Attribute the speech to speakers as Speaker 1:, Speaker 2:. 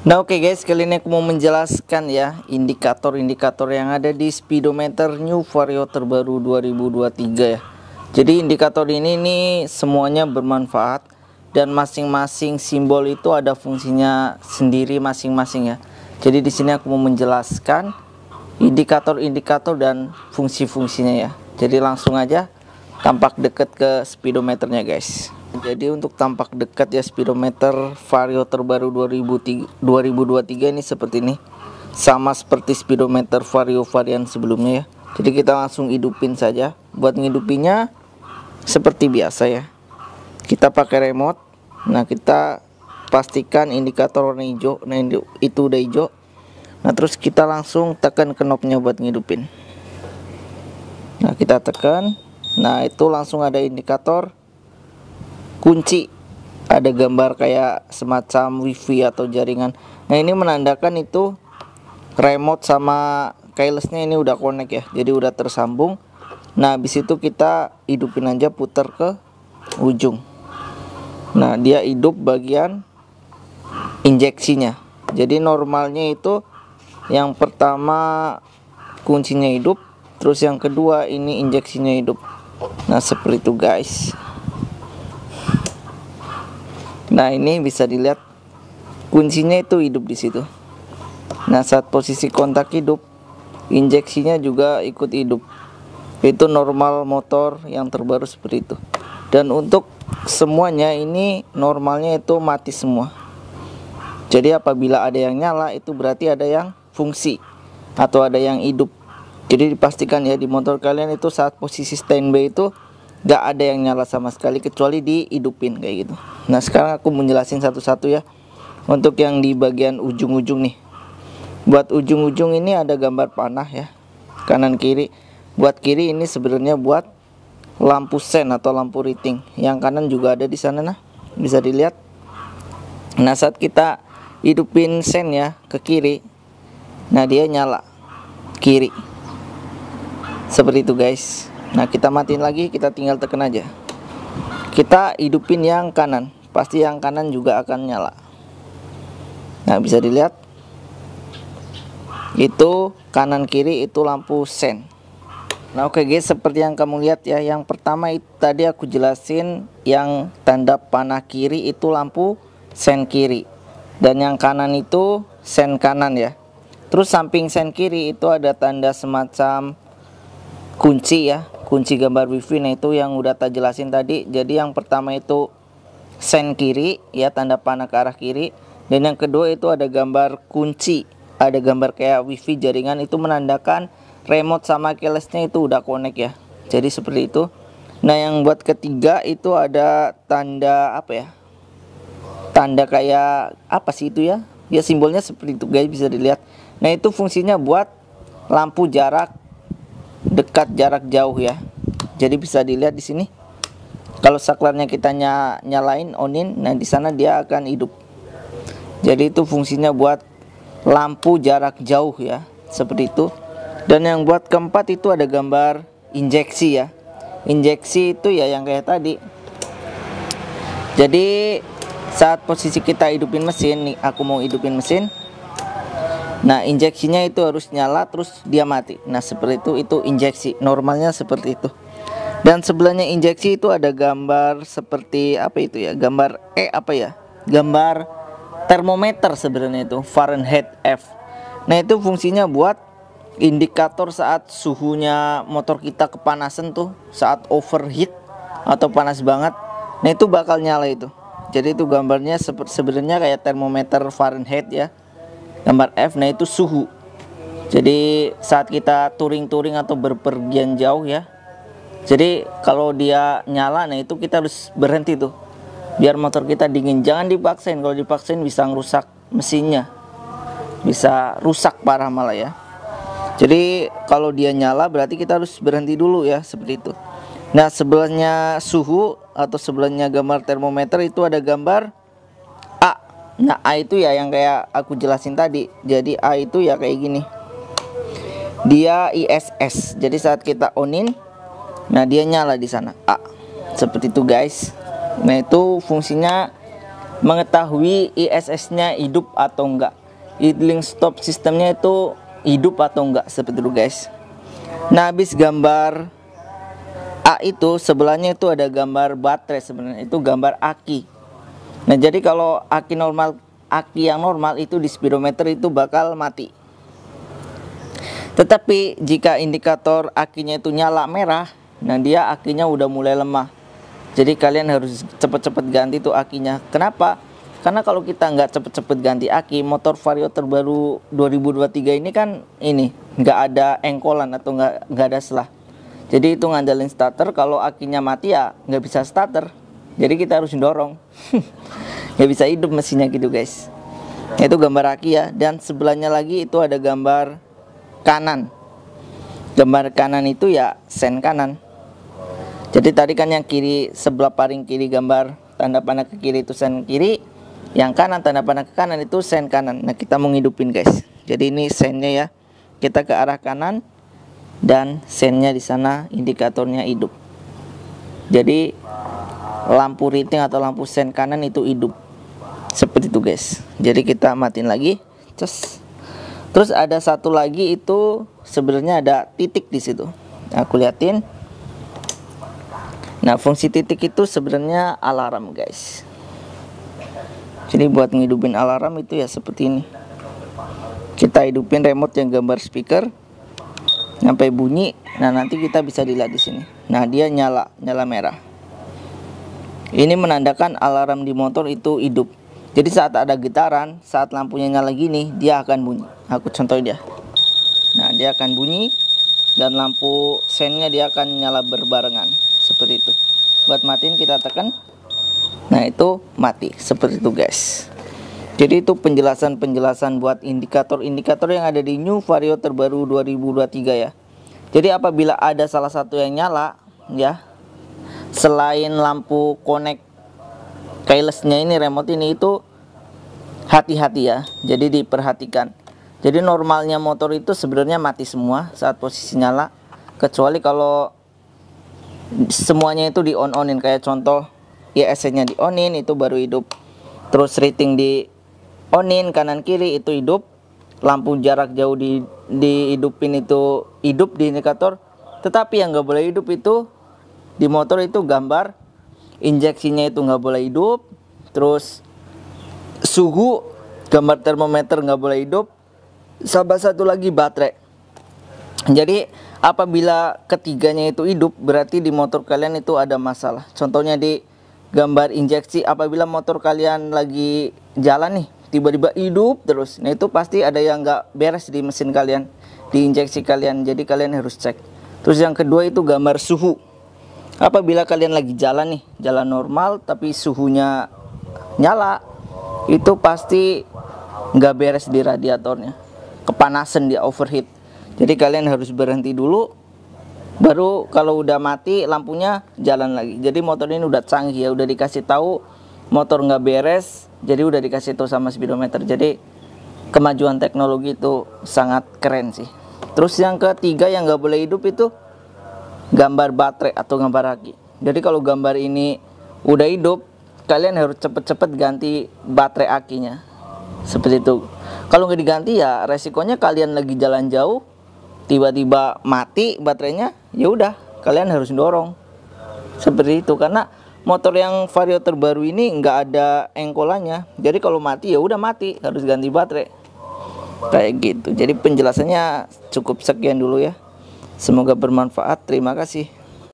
Speaker 1: Nah oke guys, kali ini aku mau menjelaskan ya indikator-indikator yang ada di speedometer New Vario terbaru 2023 ya. Jadi indikator ini nih semuanya bermanfaat dan masing-masing simbol itu ada fungsinya sendiri masing-masing ya. Jadi di sini aku mau menjelaskan indikator-indikator dan fungsi-fungsinya ya. Jadi langsung aja tampak dekat ke speedometernya guys. Jadi untuk tampak dekat ya speedometer Vario terbaru 2023 ini seperti ini. Sama seperti speedometer Vario varian sebelumnya ya. Jadi kita langsung hidupin saja. Buat ngidupinnya seperti biasa ya. Kita pakai remote. Nah, kita pastikan indikator warna hijau. Nah, itu udah hijau. Nah, terus kita langsung tekan knopnya buat ngidupin. Nah, kita tekan. Nah, itu langsung ada indikator kunci, ada gambar kayak semacam wifi atau jaringan. Nah ini menandakan itu remote sama keylessnya ini udah connect ya, jadi udah tersambung. Nah habis itu kita hidupin aja, putar ke ujung. Nah dia hidup bagian injeksinya. Jadi normalnya itu yang pertama kuncinya hidup, terus yang kedua ini injeksinya hidup. Nah seperti itu guys. Nah ini bisa dilihat kuncinya itu hidup di situ. Nah saat posisi kontak hidup, injeksinya juga ikut hidup. Itu normal motor yang terbaru seperti itu. Dan untuk semuanya ini normalnya itu mati semua. Jadi apabila ada yang nyala itu berarti ada yang fungsi atau ada yang hidup. Jadi dipastikan ya di motor kalian itu saat posisi standby itu gak ada yang nyala sama sekali kecuali dihidupin kayak gitu. Nah sekarang aku menjelasin satu-satu ya. Untuk yang di bagian ujung-ujung nih, buat ujung-ujung ini ada gambar panah ya, kanan kiri. Buat kiri ini sebenarnya buat lampu sen atau lampu riting. Yang kanan juga ada di sana, nah bisa dilihat. Nah saat kita hidupin sen ya ke kiri, nah dia nyala kiri seperti itu guys. Nah kita matiin lagi, kita tinggal tekan aja. Kita hidupin yang kanan, pasti yang kanan juga akan nyala. Nah bisa dilihat itu kanan kiri itu lampu sen. Nah oke guys, seperti yang kamu lihat ya, yang pertama itu tadi aku jelasin yang tanda panah kiri itu lampu sen kiri, dan yang kanan itu sen kanan ya. Terus samping sen kiri itu ada tanda semacam kunci ya, kunci gambar wifi. Nah itu yang udah tak jelasin tadi. Jadi yang pertama itu sen kiri ya, tanda panah ke arah kiri. Dan yang kedua itu ada gambar kunci, ada gambar kayak wifi jaringan, itu menandakan remote sama keylessnya itu udah connect ya. Jadi seperti itu. Nah yang buat ketiga itu ada tanda apa ya, tanda kayak apa sih itu ya, ya simbolnya seperti itu guys, bisa dilihat. Nah itu fungsinya buat lampu jarak dekat, jarak jauh ya. Jadi bisa dilihat di sini. Kalau saklarnya kita nyalain, onin, nah di sana dia akan hidup. Jadi itu fungsinya buat lampu jarak jauh ya, seperti itu. Dan yang buat keempat itu ada gambar injeksi ya. Injeksi itu ya yang kayak tadi. Jadi saat posisi kita hidupin mesin nih, aku mau hidupin mesin. Nah injeksinya itu harus nyala terus dia mati. Nah seperti itu injeksi, normalnya seperti itu. Dan sebelahnya injeksi itu ada gambar seperti apa itu ya, gambar apa ya, gambar termometer sebenarnya itu, Fahrenheit F. Nah itu fungsinya buat indikator saat suhunya motor kita kepanasan tuh, saat overheat atau panas banget. Nah itu bakal nyala itu. Jadi itu gambarnya sebenarnya kayak termometer Fahrenheit ya, gambar F. Nah itu suhu. Jadi saat kita touring atau berpergian jauh ya, jadi kalau dia nyala, nah itu kita harus berhenti tuh biar motor kita dingin. Jangan dipaksain, kalau dipaksain bisa ngerusak mesinnya, bisa rusak parah malah ya. Jadi kalau dia nyala berarti kita harus berhenti dulu ya, seperti itu. Nah sebelahnya suhu atau sebelahnya gambar termometer itu ada gambar A. Nah A itu ya yang kayak aku jelasin tadi. Jadi A itu ya kayak gini, dia ISS. Jadi saat kita onin, nah dia nyala di sana A, seperti itu guys. Nah itu fungsinya mengetahui ISS-nya hidup atau enggak, idling stop sistemnya itu hidup atau enggak, seperti itu guys. Nah, habis gambar A itu sebelahnya itu ada gambar baterai, sebenarnya itu gambar aki. Nah, jadi kalau aki yang normal itu di speedometer itu bakal mati. Tetapi jika indikator akinya itu nyala merah, nah dia akinya udah mulai lemah. Jadi kalian harus cepet-cepet ganti tuh akinya. Kenapa? Karena kalau kita nggak cepet-cepet ganti aki, motor Vario terbaru 2023 ini kan ini nggak ada engkolan atau nggak ada selah. Jadi itu ngandalin starter. Kalau akinya mati ya nggak bisa starter. Jadi kita harus dorong. Nggak bisa hidup mesinnya gitu guys. Itu gambar aki ya. Dan sebelahnya lagi itu ada gambar kanan. Gambar kanan itu ya sen kanan. Jadi tadi kan yang kiri, sebelah paling kiri gambar tanda panah ke kiri itu sen kiri, yang kanan tanda panah ke kanan itu sen kanan. Nah, kita mau ngidupin guys. Jadi ini sennya ya, kita ke arah kanan dan sennya di sana indikatornya hidup. Jadi lampu reading atau lampu sen kanan itu hidup. Seperti itu guys. Jadi kita matiin lagi. Terus ada satu lagi itu sebenarnya ada titik di situ. Aku liatin. Nah, fungsi titik itu sebenarnya alarm guys. Jadi buat ngidupin alarm itu ya seperti ini. Kita hidupin remote yang gambar speaker sampai bunyi. Nah, nanti kita bisa dilihat di sini. Nah, dia nyala merah. Ini menandakan alarm di motor itu hidup. Jadi saat ada getaran, saat lampunya nyala gini, dia akan bunyi. Aku contohin dia. Nah, dia akan bunyi dan lampu sennya dia akan nyala berbarengan. Seperti itu. Buat matiin kita tekan. Nah, itu mati. Seperti itu guys. Jadi itu penjelasan buat indikator-indikator yang ada di New Vario terbaru 2023 ya. Jadi apabila ada salah satu yang nyala ya, selain lampu connect keyless-nya ini, remote ini, itu hati-hati ya. Jadi diperhatikan. Jadi normalnya motor itu sebenarnya mati semua saat posisi nyala, kecuali kalau semuanya itu di on-onin. Kayak contoh ISC-nya di onin itu baru hidup. Terus rating di onin kanan kiri itu hidup. Lampu jarak jauh dihidupin itu hidup di indikator. Tetapi yang nggak boleh hidup itu di motor itu gambar injeksinya itu nggak boleh hidup. Terus suhu, gambar termometer nggak boleh hidup. Sama satu lagi baterai. Jadi apabila ketiganya itu hidup, berarti di motor kalian itu ada masalah. Contohnya di gambar injeksi, apabila motor kalian lagi jalan nih, tiba-tiba hidup terus, nah itu pasti ada yang nggak beres di mesin kalian, di injeksi kalian. Jadi kalian harus cek. Terus yang kedua itu gambar suhu. Apabila kalian lagi jalan nih, jalan normal tapi suhunya nyala, itu pasti nggak beres di radiatornya, kepanasan, dia overheat. Jadi kalian harus berhenti dulu, baru kalau udah mati lampunya jalan lagi. Jadi motor ini udah canggih ya, udah dikasih tahu motor nggak beres, jadi udah dikasih tahu sama speedometer. Jadi kemajuan teknologi itu sangat keren sih. Terus yang ketiga yang nggak boleh hidup itu gambar baterai atau gambar aki. Jadi kalau gambar ini udah hidup, kalian harus cepet-cepet ganti baterai akinya. Seperti itu. Kalau nggak diganti ya resikonya kalian lagi jalan jauh, tiba-tiba mati baterainya, ya udah kalian harus dorong. Seperti itu, karena motor yang Vario terbaru ini nggak ada engkolannya. Jadi kalau mati ya udah mati, harus ganti baterai. Kayak gitu. Jadi penjelasannya cukup sekian dulu ya. Semoga bermanfaat. Terima kasih.